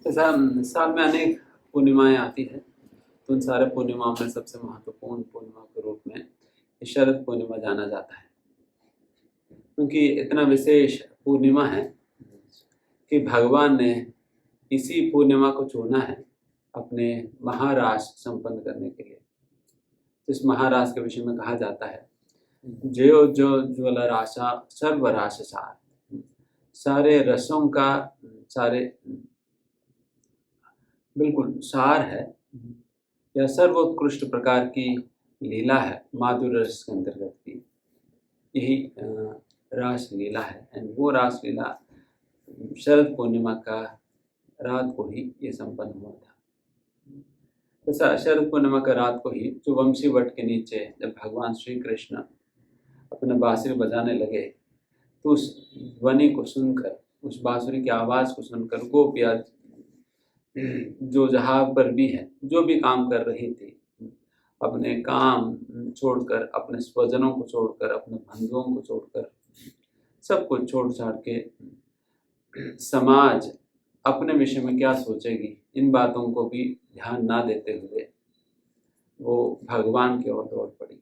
ऐसा साल में अनेक पूर्णिमाएं आती है, तो उन सारे पूर्णिमाओं में सबसे महत्वपूर्ण पूर्णिमा के रूप में ये शरद पूर्णिमा जाना जाता है, क्योंकि इतना विशेष पूर्णिमा है कि भगवान ने इसी पूर्णिमा को चुना है अपने महारास संपन्न करने के लिए। इस महारास के विषय में कहा जाता है, जो जो ज्वल राशा सर्व राश सार, सारे रसों का सारे बिल्कुल सार है, यह सर्वोत्कृष्ट प्रकार की लीला है माधुर्य रस के अंतर्गत की। यही रास लीला है, एंड वो रास लीला शरद पूर्णिमा का रात को ही ये संपन्न हुआ था। ऐसा शरद पूर्णिमा का रात को ही जो वंशी वट के नीचे जब भगवान श्री कृष्ण अपने बांसुरी बजाने लगे, तो उस ध्वनि को सुनकर, उस बांसुरी की आवाज को सुनकर गोपियाँ जो जहाँ पर भी है, जो भी काम कर रही थी, अपने काम छोड़कर, अपने स्वजनों को छोड़कर, अपने बंधुओं को छोड़कर, सब कुछ छोड़ छाड़ के समाज अपने विषय में क्या सोचेगी, इन बातों को भी ध्यान ना देते हुए वो भगवान की ओर दौड़ पड़ी।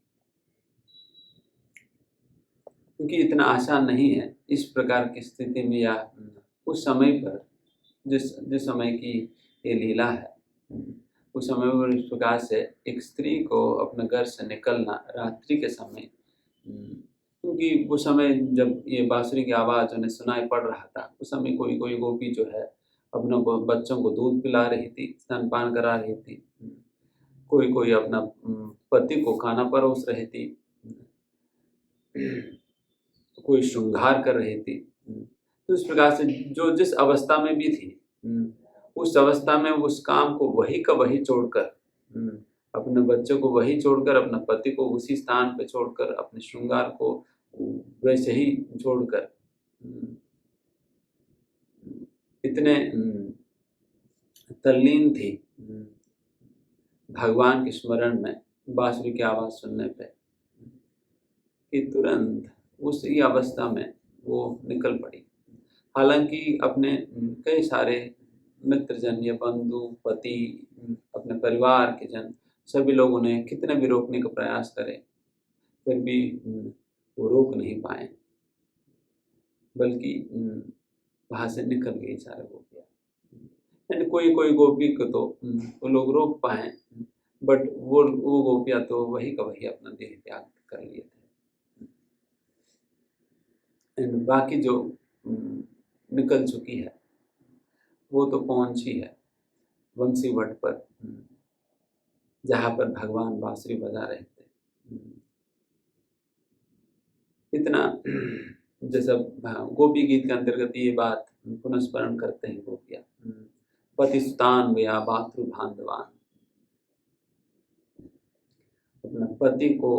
क्योंकि इतना आसान नहीं है इस प्रकार की स्थिति में, या उस समय पर जिस समय की ये लीला है, उस समय पर इस प्रकार से एक स्त्री को अपने घर से निकलना रात्रि के समय, क्योंकि उस समय जब ये बांसुरी की आवाज़ उन्हें सुनाई पड़ रहा था, उस समय कोई कोई गोपी जो है अपने बच्चों को दूध पिला रही थी, स्तनपान करा रही थी, कोई कोई अपना पति को खाना परोस रही थी, कोई श्रृंगार कर रही थी। तो इस प्रकार से जो जिस अवस्था में भी थी, उस अवस्था में उस काम को वही का वही छोड़कर, अपने बच्चों को वही छोड़कर, अपने पति को उसी स्थान पे छोड़कर, अपने श्रृंगार को वैसे ही छोड़कर, इतने तल्लीन थी भगवान के स्मरण में बांसुरी की आवाज़ सुनने पे, कि तुरंत उसी अवस्था में वो निकल पड़ी। हालांकि अपने कई सारे मित्रजन या बंधु, पति, अपने परिवार के जन, सभी लोगों ने कितने भी रोकने का प्रयास करे, फिर भी वो रोक नहीं पाए, बल्कि वहाँ से निकल गई सारे गोपियाँ। एंड कोई कोई गोपी को तो वो लोग रोक पाए, बट वो गोपियाँ तो वही का वही अपना देह त्याग कर लिए थे। एंड बाकी जो निकल चुकी है वो तो पहुंची है वंशी वट पर, जहाँ पर भगवान बांसुरी बजा रहे थे। इतना जैसा गोपी गीत के अंतर्गत ये बात पुनस्मरण करते हैं गोपियाँ, पतिसुतान वया भातृबांधवान, अपने पति को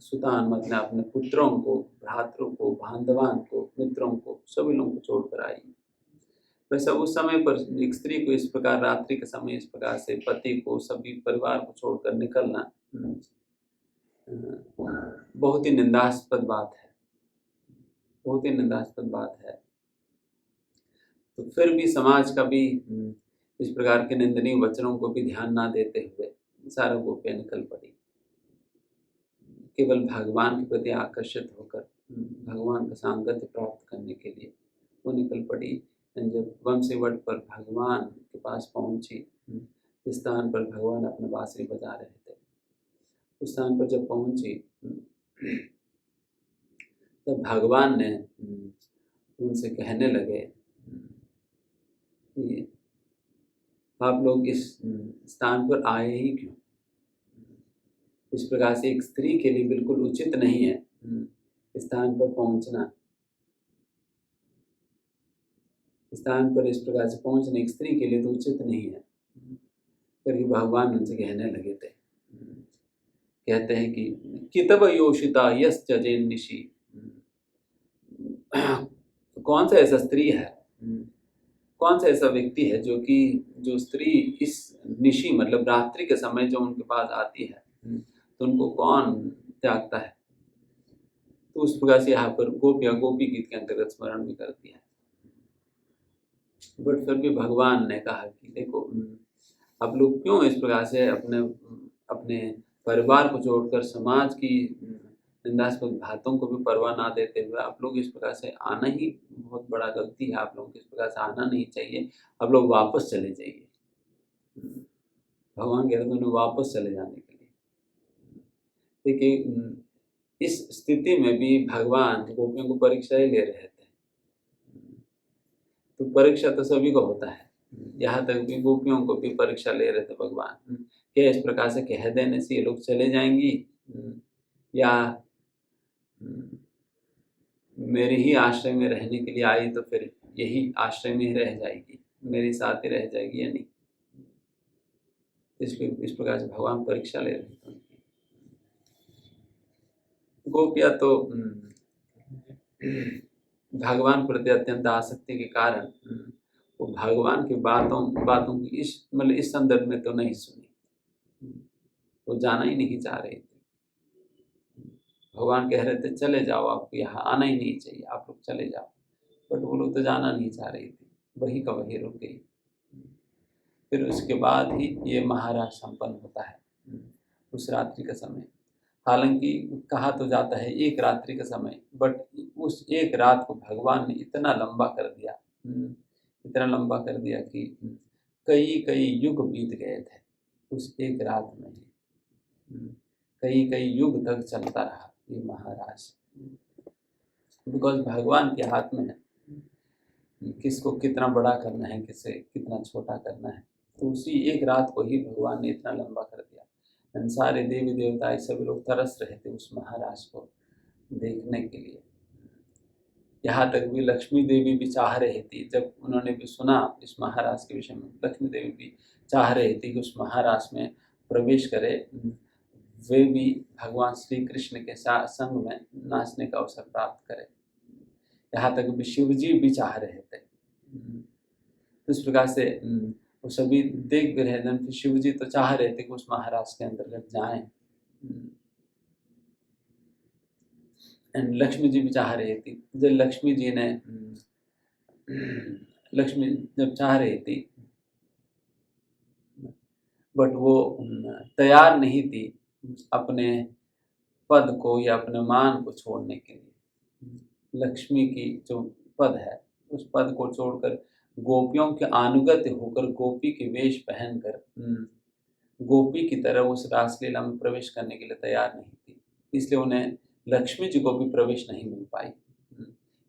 सुतान मतलब अपने पुत्रों को, भ्रातृ को, बांधवान को, मित्रों को, सभी लोगों को छोड़कर आई। वैसे उस समय पर एक स्त्री को इस प्रकार रात्रि के समय इस प्रकार से पति को, सभी परिवार को छोड़कर निकलना बहुत ही निंदास्पद बात है, बहुत ही निंदास्पद बात है। तो फिर भी समाज का भी इस प्रकार के निंदनीय वचनों को भी ध्यान ना देते हुए सारा गोपियाँ निकल पड़ी, केवल भगवान के प्रति आकर्षित होकर भगवान का सांगत्य प्राप्त करने के लिए वो निकल पड़ी। जब वंशी वट पर भगवान के पास पहुंची, जिस स्थान पर भगवान अपने बांसुरी बजा रहे थे, उस स्थान पर जब पहुंची तब भगवान ने उनसे कहने लगे कि आप लोग इस स्थान पर आए ही क्यों? इस प्रकार से एक स्त्री के लिए बिल्कुल उचित नहीं है इस स्थान पर पहुंचना। स्थान पर इस प्रकार से पहुंचने एक स्त्री के लिए तो उचित नहीं है। करके भगवान उनसे कहने लगे थे, कहते हैं कि कितव योषिता यस्जन निशि, कौन सा ऐसा स्त्री है, कौन सा ऐसा व्यक्ति है जो स्त्री इस निशि मतलब रात्रि के समय जो उनके पास आती है तो उनको कौन त्यागता है। तो उस प्रकार से यहाँ पर गोपियाँ गोपी गीत के अंतर्गत स्मरण भी करती है। बट फिर भी भगवान ने कहा कि देखो, आप लोग क्यों इस प्रकार से अपने अपने परिवार को छोड़कर समाज की निंदास्पद बातों को भी परवाह ना देते हुए आप लोग इस प्रकार से आना ही बहुत बड़ा गलती है। आप लोगों को इस प्रकार से आना नहीं चाहिए, आप लोग वापस चले जाइए। भगवान कह रहे थे उन्हें वापस चले जाने के लिए। देखिए, इस स्थिति में भी भगवान गोपियों को परीक्षा ही ले रहे थे। तो परीक्षा तो सभी को होता है, यहाँ तक भी गोपियों को भी परीक्षा ले रहे थे भगवान। क्या इस प्रकार से कह देने से ये लोग चले जाएंगी, या मेरे ही आश्रय में रहने के लिए आई तो फिर यही आश्रय में ही रह जाएगी, मेरे साथ ही रह जाएगी या नहीं। इस प्रकार से भगवान परीक्षा ले रहे थे उनकी। गोपियाँ तो भगवान प्रति अत्यंत आसक्ति के कारण वो भगवान की बातों की इस संदर्भ में तो नहीं सुनी, वो जाना ही नहीं चाह रही थी। भगवान कह रहे थे चले जाओ, आपको यहाँ आना ही नहीं चाहिए, आप लोग चले जाओ, बट वो लोग तो जाना नहीं चाह रही थी, वही का वही रुक गई। फिर उसके बाद ही ये महाराज संपन्न होता है उस रात्रि का समय। हालांकि कहा तो जाता है एक रात्रि का समय, बट उस एक रात को भगवान ने इतना लंबा कर दिया, इतना लंबा कर दिया कि कई कई युग बीत गए थे उस एक रात में ही। कई कई युग तक चलता रहा ये महाराज, बिकॉज भगवान के हाथ में है किसको कितना बड़ा करना है, किसे कितना छोटा करना है। तो उसी एक रात को ही भगवान ने इतना लंबा कर दिया। सारे देवी देवता सभी लोग तरस रहे थे उस महाराज को देखने के लिए। यहाँ तक भी लक्ष्मी देवी भी चाह रही थी, जब उन्होंने भी सुना इस महाराज के विषय में, लक्ष्मी देवी भी चाह रही थी कि उस महाराज में प्रवेश करे, वे भी भगवान श्री कृष्ण के साथ संग में नाचने का अवसर प्राप्त करें। यहाँ तक भी शिव जी भी चाह रहे थे। इस प्रकार से वो सभी देख भी रहे थे, शिव जी तो चाह रहे थे कि उस महाराज के अंतर्गत जाएं, एंड लक्ष्मी जी भी चाह रही थी। जब लक्ष्मी जी ने लक्ष्मी जब चाह रही थी, बट वो तैयार नहीं थी अपने पद को या अपने मान को छोड़ने के लिए। लक्ष्मी की जो पद है उस पद को छोड़कर गोपियों के अनुगत्य होकर गोपी के वेश पहनकर गोपी की तरह उस रासलीला में प्रवेश करने के लिए तैयार नहीं थी, इसलिए उन्हें लक्ष्मी जी को भी प्रवेश नहीं मिल पाई।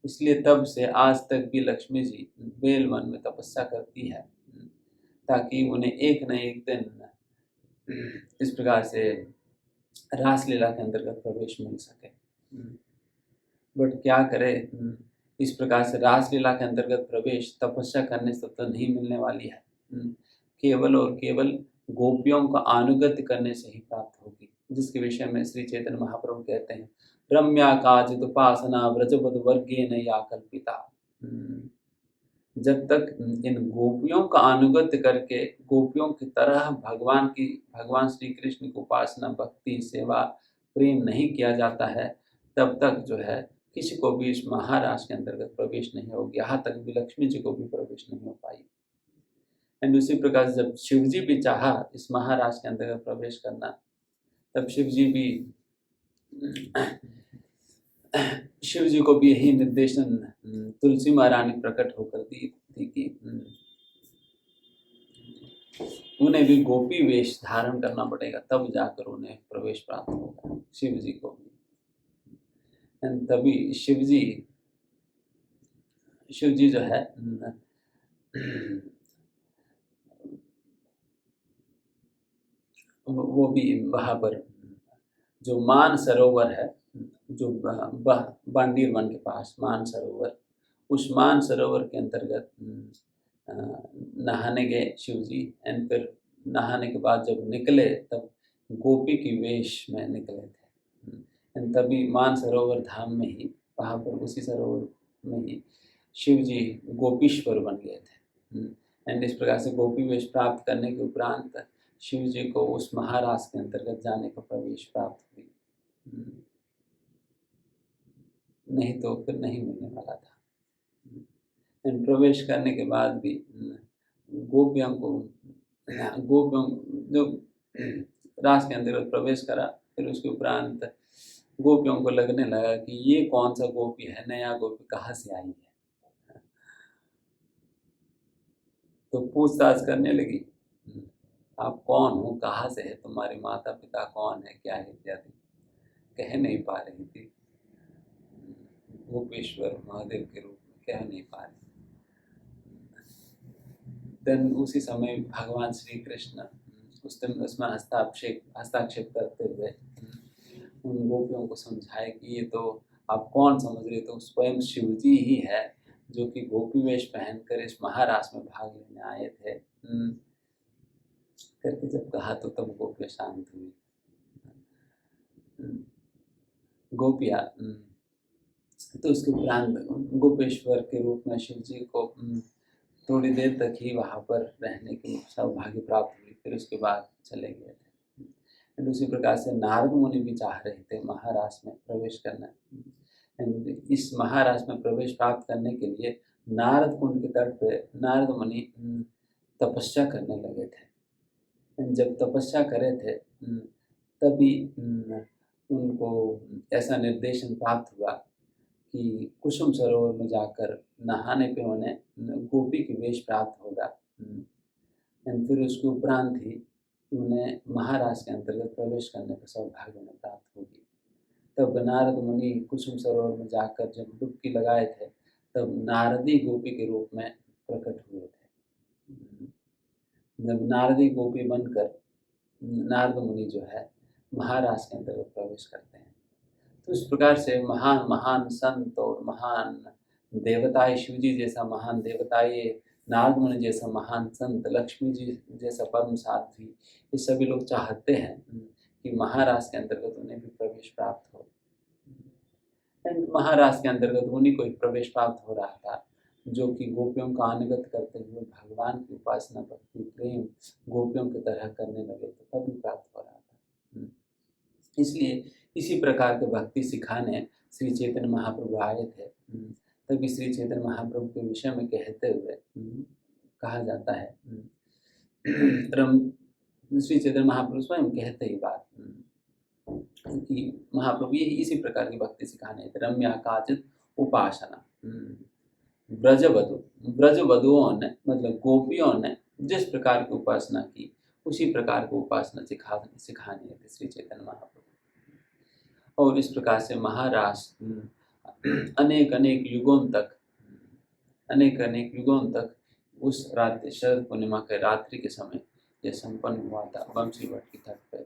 इसलिए तब से आज तक भी लक्ष्मी जी बेल वन में तपस्या करती है ताकि उन्हें एक न एक दिन इस प्रकार से रासलीला के अंतर्गत प्रवेश मिल सके। बट क्या करे, इस प्रकार से रासलीला के अंतर्गत प्रवेश तपस्या करने से तो नहीं मिलने वाली है, केवल और केवल गोपियों का अनुगत्य करने से ही प्राप्त होगी, जिसके विषय में श्री चैतन्य महाप्रभु कहते हैं रम्या काचिद उपासना व्रजवद वर्गेन या कल्पिता। जब तक इन गोपियों का अनुगत्य करके गोपियों की तरह भगवान श्री कृष्ण की उपासना भक्ति सेवा प्रेम नहीं किया जाता है, तब तक जो है किसी को भी इस महाराज के अंतर्गत प्रवेश नहीं होगी। यहाँ तक भी लक्ष्मी जी को भी प्रवेश नहीं हो पाई। एंड उसी प्रकार जब शिव जी भी चाहा इस महाराज के अंतर्गत प्रवेश करना, तब शिव जी को भी यही निर्देशन तुलसी महारानी प्रकट होकर दी थी कि उन्हें भी गोपी वेश धारण करना पड़ेगा, तब जाकर उन्हें प्रवेश प्राप्त होगा, शिव जी को भी। तभी शिव जी जो है वो भी वहाँ पर जो मान सरोवर है, जो बांदीर वन के पास मान सरोवर, उस मान सरोवर के अंतर्गत नहाने गए शिव जी। एंड फिर नहाने के बाद जब निकले तब गोपी की वेश में निकले थे। एंड तभी मान सरोवर धाम में ही, वहाँ पर उसी सरोवर में ही शिव जी गोपीश्वर बन गए थे। एंड इस प्रकार से गोपी वेश प्राप्त करने के उपरांत शिव जी को उस महाराज के अंतर्गत जाने का प्रवेश प्राप्त हुई, नहीं तो फिर नहीं मिलने वाला था। प्रवेश करने के बाद भी गोपियों जो रास के अंतर्गत प्रवेश करा, फिर उसके उपरांत गोपियों को लगने लगा कि ये कौन सा गोपी है, नया गोपी कहाँ से आई है। तो पूछताछ करने लगी, आप कौन हो, कहाँ से है, तुम्हारे माता पिता कौन है, क्या है इत्यादि। कह नहीं पा रही थी, गोपेश्वर महादेव के रूप में कह नहीं पा रही। देन उसी समय भगवान श्री कृष्ण उसमें हस्ताक्षेप करते हुए उन गोपियों को समझाए कि ये तो आप कौन समझ रहे, तो स्वयं शिव जी ही है जो कि गोपी वेश पहनकर इस महारास में भाग लेने आए थे। करके जब कहा तो तब गोपियाँ शांत हुई। गोपियाँ तो उसके उपरांत गोपेश्वर के रूप में शिव जी को थोड़ी देर तक ही वहाँ पर रहने की सौभाग्य प्राप्त हुई, फिर उसके बाद चले गए थे। एंड उसी प्रकार से नारद मुनि भी चाह रहे थे महारास में प्रवेश करना। एंड इस महारास में प्रवेश प्राप्त करने के लिए नारद कुंड के तट पे नारद मुनि तपस्या करने लगे थे। जब तपस्या करे थे तभी उनको ऐसा निर्देशन प्राप्त हुआ कि कुसुम सरोवर में जाकर नहाने पे उन्हें गोपी की वेश प्राप्त होगा। एंड फिर उसके उपरांत ही उन्हें महारास के अंतर्गत प्रवेश करने का सौभाग्य उन्हें प्राप्त होगी। तब नारद मुनि कुसुम सरोवर में जाकर जब डुबकी लगाए थे तब नारदी गोपी के रूप में प्रकट हुए थे। जब नारदी गोपी बनकर नारद मुनि जो है महारास के अंतर्गत प्रवेश करते हैं। तो इस प्रकार से महान महान संत और महान देवताएं, शिव जी जैसा महान देवताएं, नारद मुनि जैसा महान संत, लक्ष्मी जी जैसा परम साध्वी, ये सभी लोग चाहते हैं कि महारास के अंतर्गत उन्हें भी प्रवेश प्राप्त हो। महारास के अंतर्गत उन्हीं को प्रवेश प्राप्त हो रहा था जो कि गोपियों का अनुगत करते हुए भगवान की उपासना, भक्ति, प्रेम गोपियों की तरह करने लगे, तो तभी प्राप्त हो रहा था। इसलिए इसी प्रकार के भक्ति सिखाने श्री चैतन्य महाप्रभु आए थे। तभी श्री चैतन्य महाप्रभु के विषय में कहते हुए कहा जाता है, श्री चैतन्य महाप्रभु स्वयं कहते ही बात कि महाप्रभु ये इसी प्रकार की भक्ति सिखाने थे। रम्या काचित उपासना, ब्रजवधुओं ने मतलब गोपियों ने जिस प्रकार की उपासना की उसी प्रकार की उपासना सिखानी है श्री चैतन्य महाप्रभु। और इस प्रकार से महारास अनेक अनेक युगों तक उस रात्रि शरद पूर्णिमा के रात्रि के समय यह संपन्न हुआ था बंशीवट की तट पे।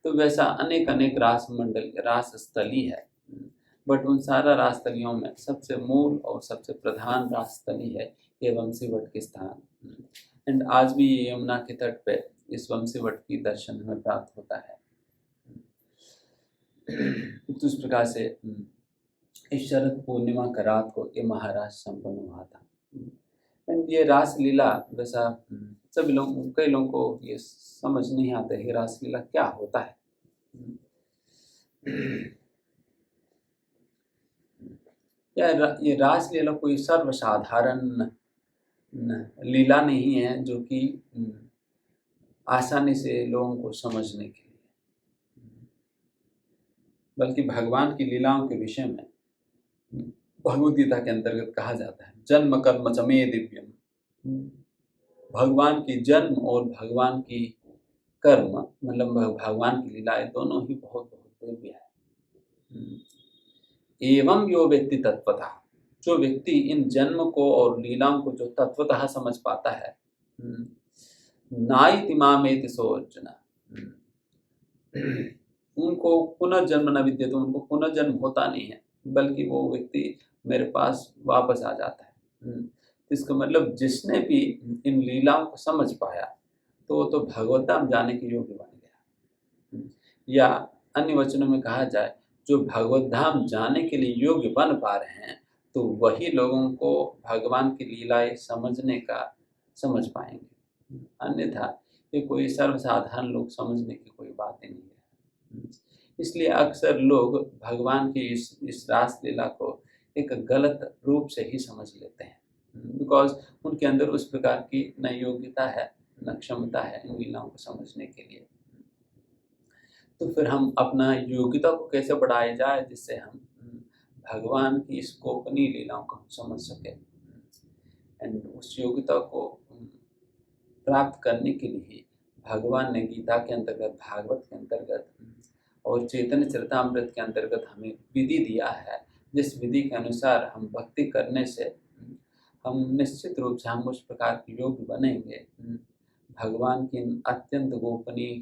तो वैसा अनेक अनेक रास स्थली है, बट उन सारा रास स्थलियों में सबसे मूल और सबसे प्रधान रास स्थली है ये वंशीवट के स्थान। एंड आज भी ये यमुना के तट पे इस वंशीवट की दर्शन हमें प्राप्त होता है। तो इस प्रकार से इस शरद पूर्णिमा का रात को ये महारास संपन्न हुआ था। एंड ये रास लीला वैसा कई लोगों को ये समझ नहीं आता है रास लीला क्या होता है। ये रास लीला कोई सर्वसाधारण लीला नहीं है जो कि आसानी से लोगों को समझने के लिए, बल्कि भगवान की लीलाओं के विषय में भगवद गीता के अंतर्गत कहा जाता है जन्म कर्म च मे दिव्यम। भगवान की जन्म और भगवान की कर्म मतलब भगवान की लीलाएं दोनों ही बहुत बहुत दिव्य है। एवं यो व्यक्ति तत्वतः, जो व्यक्ति इन जन्म को और लीलाओं को जो तत्वतः समझ पाता है, नाइति मामेति सो अर्जुन, उनको पुनर्जन्म न विद्यते, उनको पुनर्जन्म होता नहीं है, बल्कि वो व्यक्ति मेरे पास वापस आ जाता है। इसका मतलब जिसने भी इन लीलाओं को समझ पाया तो भगवत धाम जाने के योग्य बन गया, या अन्य वचनों में कहा जाए जो भगवत धाम जाने के लिए योग्य बन पा रहे हैं तो वही लोगों को भगवान की लीलाएं समझ पाएंगे। अन्यथा ये कोई सर्वसाधारण लोग समझने की कोई बात ही नहीं है। इसलिए अक्सर लोग भगवान की इस रास लीला को एक गलत रूप से ही समझ लेते हैं। बिकॉज उनके अंदर उस प्रकार की न योग्यता है न क्षमता है इन लीलाओं को समझने के लिए। तो फिर हम अपना योग्यता को कैसे बढ़ाया जाए जिससे हम भगवान की इस गोपनीय लीलाओं को हम समझ सके। एंड उस योग्यता को प्राप्त करने के लिए भगवान ने गीता के अंतर्गत, भागवत के अंतर्गत और चैतन्य चरितामृत के अंतर्गत हमें विधि दिया है, जिस विधि के अनुसार हम भक्ति करने से हम निश्चित रूप से हम उस प्रकार के योग्य बनेंगे, भगवान की अत्यंत गोपनीय,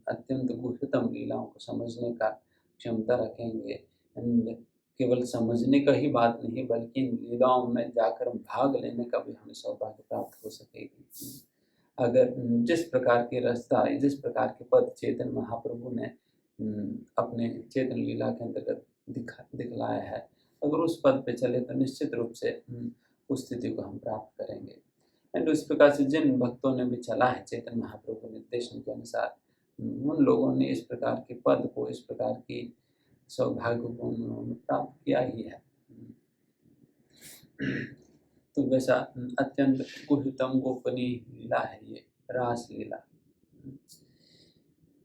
अत्यंत गुह्यतम लीलाओं को समझने का क्षमता रखेंगे। एंड केवल समझने का ही बात नहीं बल्कि इन लीलाओं में जाकर भाग लेने का भी हमें सौभाग्य प्राप्त हो सकेगी। अगर जिस प्रकार के रास्ता, जिस प्रकार के पद चैतन्य महाप्रभु ने अपने चैतन्य लीला के अंतर्गत दिखलाया है, अगर उस पद पे चले तो निश्चित रूप से उस स्थिति को हम प्राप्त करेंगे। एंड उस प्रकार से जिन भक्तों ने भी चला है चैतन्य महाप्रभु के निर्देशन के अनुसार, उन लोगों ने इस प्रकार के पद को, इस प्रकार की सौभाग्य को उन्होंने प्राप्त किया ही है। तो वैसा अत्यंत गुह्यतम गोपनीय लीला है ये रास लीला।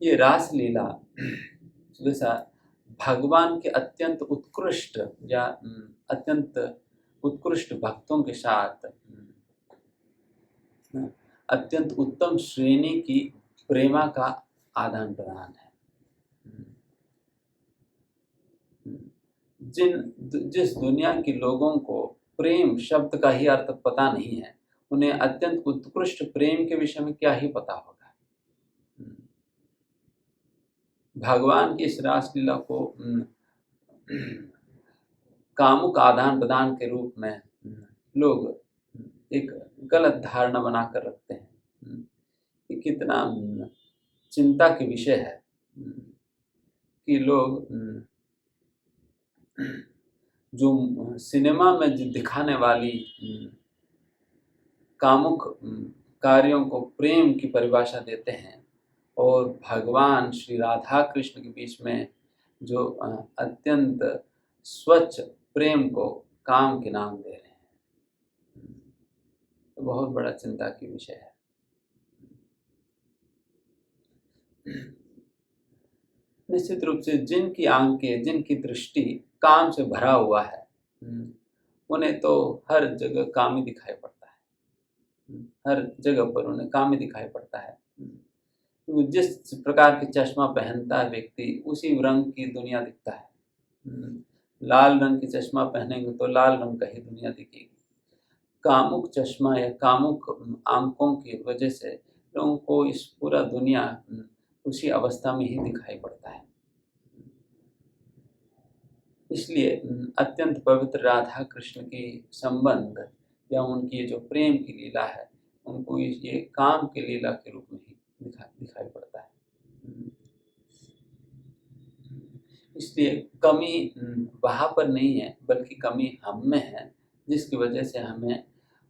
ये रास लीला वैसा भगवान के अत्यंत उत्कृष्ट या अत्यंत उत्कृष्ट भक्तों के साथ अत्यंत उत्तम श्रेणी की प्रेमा का आदान प्रदान है। जिस दुनिया के लोगों को प्रेम शब्द का ही अर्थ पता नहीं है, उन्हें अत्यंत उत्कृष्ट प्रेम के विषय में क्या ही पता होगा। भगवान की इस रासलीला को कामुक आदान प्रदान के रूप में लोग एक गलत धारणा बनाकर रखते हैं। ये कितना चिंता के विषय है कि लोग जो सिनेमा में जो दिखाने वाली कामुक कार्यों को प्रेम की परिभाषा देते हैं और भगवान श्री राधा कृष्ण के बीच में जो अत्यंत स्वच्छ प्रेम को काम के नाम दे रहे हैं, तो बहुत बड़ा चिंता की विषय है। निश्चित रूप से जिनकी आंखें, जिनकी दृष्टि काम से भरा हुआ है, उन्हें तो हर जगह काम ही दिखाई पड़ता है, हर जगह पर उन्हें काम ही दिखाई पड़ता है। जिस प्रकार के चश्मा पहनता है व्यक्ति, उसी रंग की दुनिया दिखता है। लाल रंग की चश्मा पहनेंगे तो लाल रंग का ही दुनिया दिखेगी। कामुक चश्मा या कामुक आंखों की वजह से लोगों को इस पूरा दुनिया उसी अवस्था में ही दिखाई पड़ता है। इसलिए अत्यंत पवित्र राधा कृष्ण की संबंध या उनकी जो प्रेम की लीला है, उनको ये काम की लीला के रूप में ही दिखाई पड़ता है। इसलिए कमी वहाँ पर नहीं है बल्कि कमी हम में है, जिसकी वजह से हमें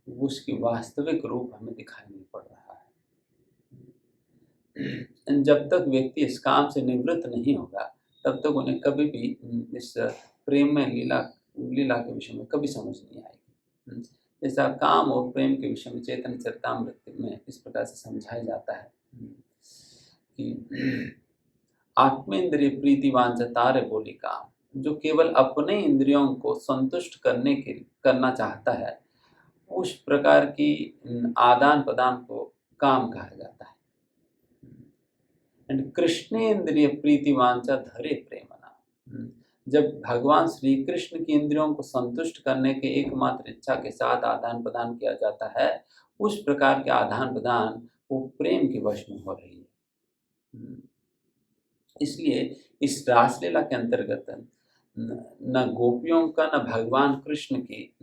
उसकी वास्तविक रूप हमें दिखाई नहीं पड़ रहा है। जब तक व्यक्ति इस काम से निवृत्त नहीं होगा तब तक उन्हें कभी भी इस प्रेम में लीला के विषय में कभी समझ नहीं आएगी। जैसा काम और प्रेम के विषय में चैतन्य चरितामृत में इस प्रकार से समझाया जाता है कि आत्मेंद्रिय प्रीति वांछा तारे बोली काम, जो केवल अपने इंद्रियों को संतुष्ट करना चाहता है, उस प्रकार की आदान प्रदान को काम कहा जाता है। एंड कृष्णेन्द्रिय प्रीति वांछा धरे प्रेमना, जब भगवान श्री कृष्ण की इंद्रियों को संतुष्ट करने के एकमात्र इच्छा के साथ आदान प्रदान किया जाता है, उस प्रकार के आदान प्रदान वो प्रेम के वश में हो रही है। इसलिए इस रासलीला के अंतर्गत न गोपियों का न भगवान कृष्ण की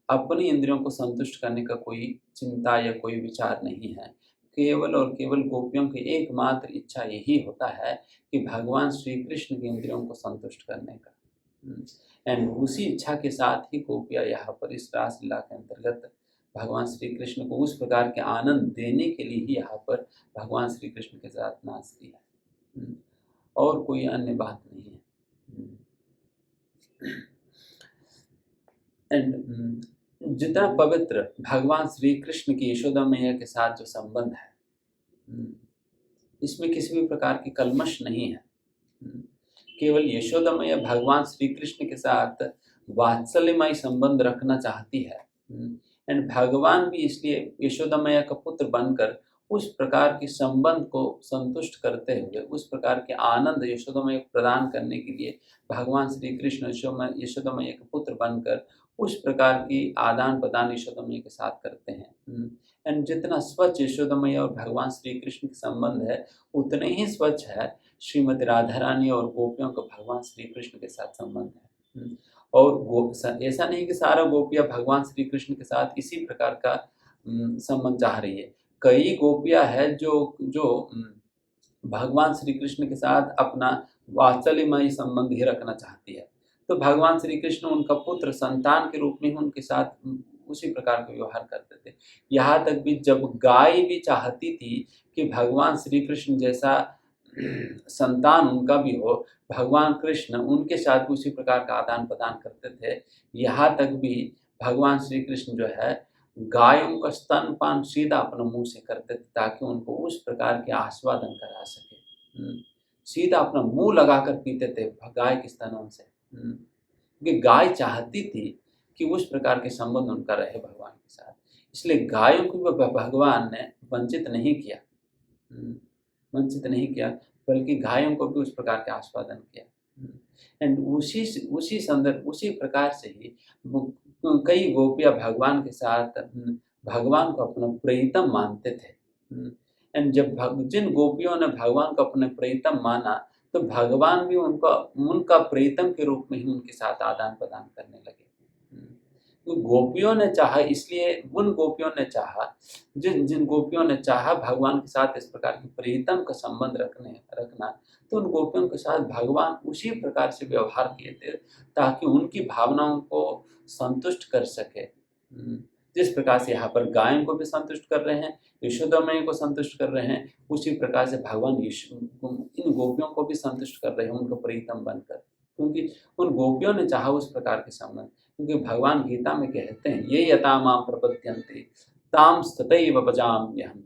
अपनी इंद्रियों को संतुष्ट करने का कोई चिंता या कोई विचार नहीं है। केवल और केवल गोपियों की एकमात्र इच्छा यही होता है कि भगवान श्री कृष्ण की इंद्रियों को संतुष्ट करने का। एंड उसी इच्छा के साथ ही गोपियाँ यहाँ पर इस रासलीला के अंतर्गत भगवान श्री कृष्ण को उस प्रकार के आनंद देने के लिए ही यहाँ पर भगवान श्री कृष्ण के साथ नाचती है, और कोई अन्य बात नहीं है। एंड जितना पवित्र भगवान श्री कृष्ण की यशोदा मैया के साथ जो संबंध है, इसमें किसी भी प्रकार की कलमश नहीं है। केवल यशोदा मैया भगवान श्री कृष्ण के साथ वात्सल्यमय संबंध रखना चाहती है, एंड भगवान भी इसलिए यशोदा मैया का पुत्र बनकर उस प्रकार के संबंध को संतुष्ट करते हुए, उस प्रकार के आनंद यशोदा मैया को प्रदान करने के लिए भगवान श्री कृष्ण यशोदा मैया के पुत्र बनकर उस प्रकार की आदान प्रदान यशोदा मैया के साथ करते हैं। एंड जितना स्वच्छ यशोदा मैया और भगवान श्री कृष्ण के संबंध है, उतने ही स्वच्छ है श्रीमती राधा रानी और गोपियों का भगवान श्री कृष्ण के साथ संबंध है। और ऐसा नहीं कि सारा गोपियां भगवान श्री कृष्ण के साथ इसी प्रकार का संबंध चाह रही है। कई गोपियां है जो जो भगवान श्री कृष्ण के साथ अपना वात्सल्यमय संबंध ही रखना चाहती है, तो भगवान श्री कृष्ण उनका पुत्र संतान के रूप में ही उनके साथ उसी प्रकार का व्यवहार करते थे। यहाँ तक भी जब गाय भी चाहती थी कि भगवान श्री कृष्ण जैसा संतान उनका भी हो, भगवान कृष्ण उनके साथ भी उसी प्रकार का आदान प्रदान करते थे। यहाँ तक भी भगवान श्री कृष्ण जो है गायों का स्तनपान सीधा अपने मुंह से करते थे, ताकि उनको उस प्रकार के आस्वादन करा सके। सीधा अपना मुंह लगाकर पीते थे गाय के स्तनों से, क्योंकि गाय चाहती थी कि उस प्रकार के संबंध उनका रहे भगवान के साथ। इसलिए गायों को भगवान ने वंचित नहीं किया, बल्कि गायों को भी उस प्रकार के आस्वादन किया। एंड उसी संदर्भ उसी प्रकार से ही कई गोपियां भगवान के साथ भगवान को अपना प्रियतम मानते थे। एंड जब जिन गोपियों ने भगवान को अपने प्रियतम माना, तो भगवान भी उनका प्रियतम के रूप में ही उनके साथ आदान प्रदान करने लगे। तो गोपियों ने चाहा, इसलिए उन गोपियों ने चाहा जिन गोपियों ने चाहा भगवान के साथ इस प्रकार के प्रियतम का संबंध रखना, तो उन गोपियों के साथ भगवान उसी प्रकार से व्यवहार किए थे, ताकि उनकी भावनाओं को संतुष्ट कर सके। जिस प्रकार से यहाँ पर गायों को भी संतुष्ट कर रहे हैं, यशोदा मैया को संतुष्ट कर रहे हैं, उसी प्रकार से भगवान इन गोपियों को भी संतुष्ट कर रहे हैं उनको प्रियतम बनकर, क्योंकि उन गोपियों ने चाहा उस प्रकार के संबंध। क्योंकि भगवान गीता में कहते हैं, ये यथा माम प्रपद्यन्ते ताम तथैव भजाम्यहम्।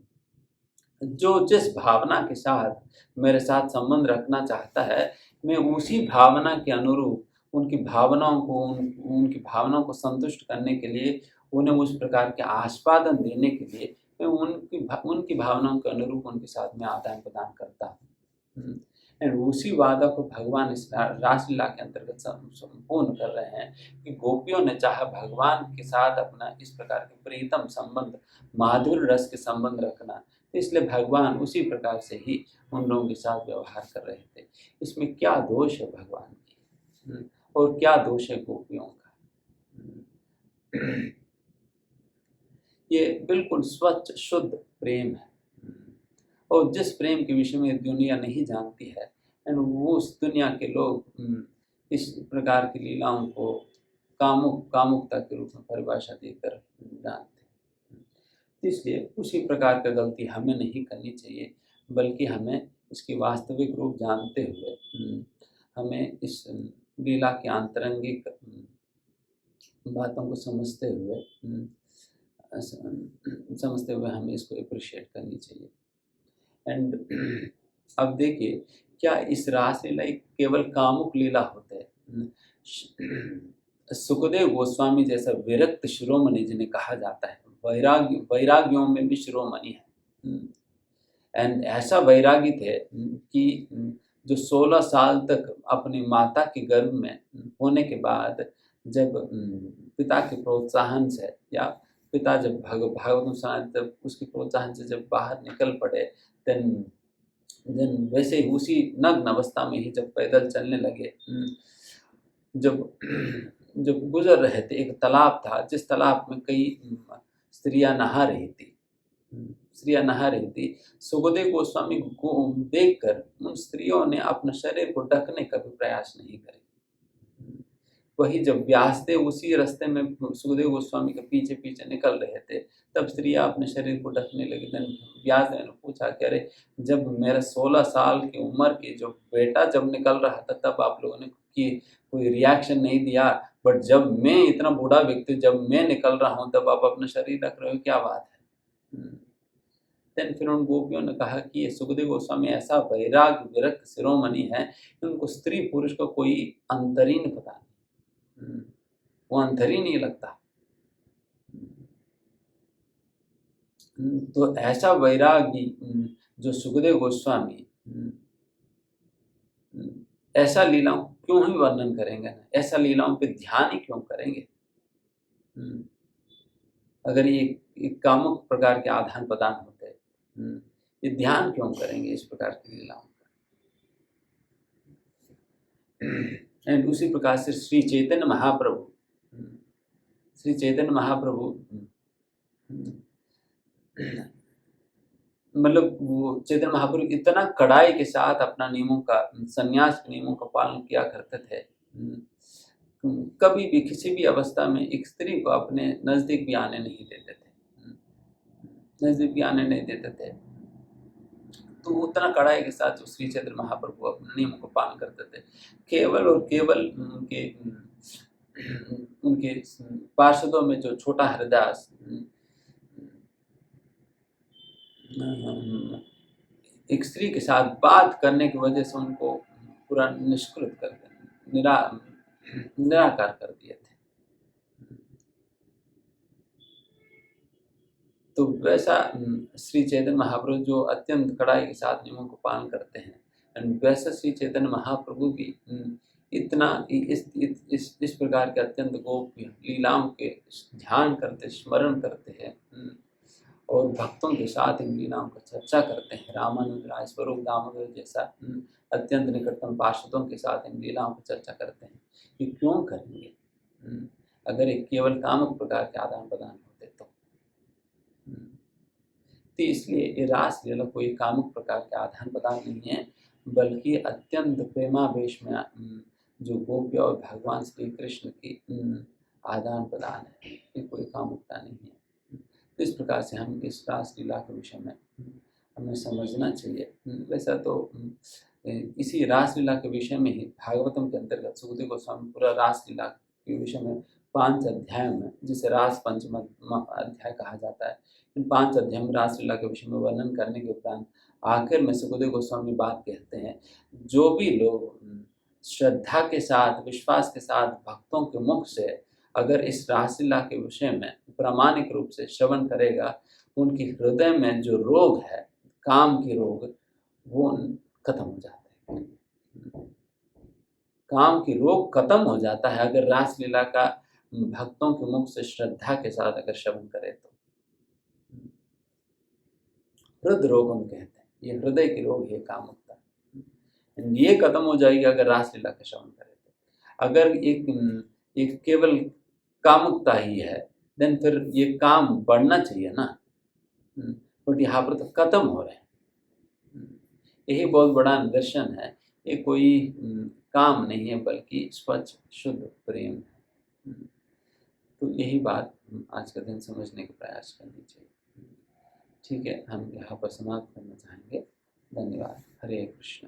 जो जिस भावना के साथ मेरे साथ संबंध रखना चाहता है, मैं उसी भावना के अनुरूप उनकी भावनाओं को संतुष्ट करने के लिए, उन्हें उस प्रकार के आस्वादन देने के लिए मैं उनकी भावनाओं के अनुरूप उनके साथ में आदान प्रदान करता हूँ। एंड उसी वादा को भगवान इस रासलीला के अंतर्गत संपूर्ण कर रहे हैं कि गोपियों ने चाहा भगवान के साथ अपना इस प्रकार के प्रीतम संबंध, माधुर्य रस के संबंध रखना, तो इसलिए भगवान उसी प्रकार से ही उन लोगों के साथ व्यवहार कर रहे थे। इसमें क्या दोष है भगवान की, और क्या दोष है गोपियों का? ये बिल्कुल स्वच्छ शुद्ध प्रेम है, और जिस प्रेम के विषय में दुनिया नहीं जानती है, वो उस दुनिया के लोग इस प्रकार की लीलाओं को कामुकता के रूप में परिभाषा देकर जानते हैं। इसलिए उसी प्रकार का गलती हमें नहीं करनी चाहिए, बल्कि हमें इसकी वास्तविक रूप जानते हुए हमें इस लीला के आंतरंगिक बातों को समझते हुए हमें इसको अप्रिशिएट करनी चाहिए। एंड अब देखिए, क्या इस रासलीला केवल कामुक लीला होते हैं? सुखदेव गोस्वामी जैसा विरक्त शिरोमणि जिन्हें कहा जाता है, वैराग्यों में भी शिरोमणि है। एंड ऐसा वैरागी थे कि जो 16 साल तक अपनी माता के गर्भ में होने के बाद, जब पिता के प्रोत्साहन से, या पिता जब भागवत जब उसके प्रोत्साहन से जब बाहर निकल पड़े, देन वैसे ही उसी नग्न अवस्था में ही जब पैदल चलने लगे, जब गुजर रहे थे, एक तालाब था जिस तालाब में कई स्त्रियां नहा रही थी। सुखदेव गोस्वामी को देखकर उन स्त्रियों ने अपने शरीर को ढकने का भी प्रयास नहीं करे। वही जब व्यासदेव उसी रास्ते में सुखदेव गोस्वामी के पीछे पीछे निकल रहे थे, तब स्त्रियां अपने शरीर को ढकने लगी। व्यासदेव ने पूछा कि अरे, जब मेरा 16 साल की उम्र के जो बेटा जब निकल रहा था, तब आप लोगों ने कोई रिएक्शन नहीं दिया, बट जब मैं इतना बूढ़ा व्यक्ति, जब मैं निकल रहा हूँ, तब आप अपना शरीर रख रहे हो, क्या बात है। देन फिर उन गोपियों ने कहा कि ये सुखदेव गोस्वामी ऐसा वैराग्य विरक्त शिरोमणि है कि उनको स्त्री पुरुष का कोई अंतर ही नहीं पता नहीं, वो अंतर ही नहीं लगता। तो ऐसा वैरागी जो सुखदेव गोस्वामी ऐसा लीलाओं क्यों ही वर्णन करेंगे, ऐसा लीलाओं पे ध्यान ही क्यों करेंगे। अगर ये कामुक प्रकार के आदान प्रदान होते, ये ध्यान क्यों करेंगे इस प्रकार की लीलाओं का। एंड उसी प्रकार से श्री चैतन्य महाप्रभु, श्री चैतन्य महाप्रभु मतलब वो चैतन्य महाप्रभु इतना कड़ाई के साथ अपना नियमों का, संन्यास के नियमों का पालन किया करते थे। कभी भी किसी भी अवस्था में एक स्त्री को अपने नजदीक भी आने नहीं देते थे, नजदीक भी आने नहीं देते थे। तो उतना कड़ाई के साथ जो श्री चैतन्य महाप्रभु अपने नियमों को पालन करते थे, केवल और केवल उनके पार्षदों में जो छोटा हरिदास एक स्त्री के साथ बात करने की वजह से उनको पूरा निष्कृत कर दिया, निराकार कर दिए थे। तो वैसा श्री चैतन्य महाप्रभु जो अत्यंत कड़ाई के साथ नियमों को पालन करते हैं, वैसा श्री चैतन्य महाप्रभु भी इतना इस प्रकार के अत्यंत गोप्य लीलाओं के ध्यान करते, स्मरण करते हैं और भक्तों के साथ इन लीलाओं की चर्चा करते हैं। रामानंद राय, स्वरूप दामोदर जैसा अत्यंत निकटतम पार्षदों के साथ इन लीलाओं की चर्चा करते हैं। ये क्यों करेंगे अगर एक केवल कामुक प्रकार के आदान प्रदान होते तो इसलिए ये रास लीला कोई कामुक प्रकार के आदान प्रदान नहीं है, बल्कि अत्यंत प्रेमावेश में जो गोपी और भगवान श्री कृष्ण की आदान प्रदान है, ये कोई कामुकता नहीं है। तो इस प्रकार से हम इस रास लीला के विषय में हमें समझना चाहिए। वैसा तो इसी रास लीला के विषय में ही भागवतम के अंतर्गत सुखदेव गोस्वामी पूरा रास लीला के विषय में 5 अध्याय में, जिसे रास पंचम अध्याय कहा जाता है, इन 5 अध्याय में रास लीला के विषय में वर्णन करने के उपरांत आखिर में सुखदेव गोस्वामी बात कहते हैं, जो भी लोग श्रद्धा के साथ, विश्वास के साथ भक्तों के मुख से अगर इस रासलीला के विषय में प्रामाणिक रूप से श्रवण करेगा, उनकी हृदय में जो रोग है, काम की रोग, वो खत्म हो जाते हैं। काम की रोग खत्म हो जाता है अगर रासलीला का भक्तों के मुख से श्रद्धा के साथ अगर श्रवण करे तो। हृदय रोग हम कहते हैं, ये हृदय की रोग है कामुकता, ये खत्म हो जाएगी अगर रासलीला का श्रवण करे तो। अगर एक केवल कामुकता ही है, देन फिर ये काम बढ़ना चाहिए ना, बट यहाँ पर तो खत्म हो रहे हैं। यही बहुत बड़ा निदर्शन है, ये कोई काम नहीं है बल्कि स्वच्छ शुद्ध प्रेम है। तो यही बात आज का दिन समझने का प्रयास करनी चाहिए। ठीक है, हम यहाँ पर समाप्त करना चाहेंगे। धन्यवाद। हरे कृष्ण।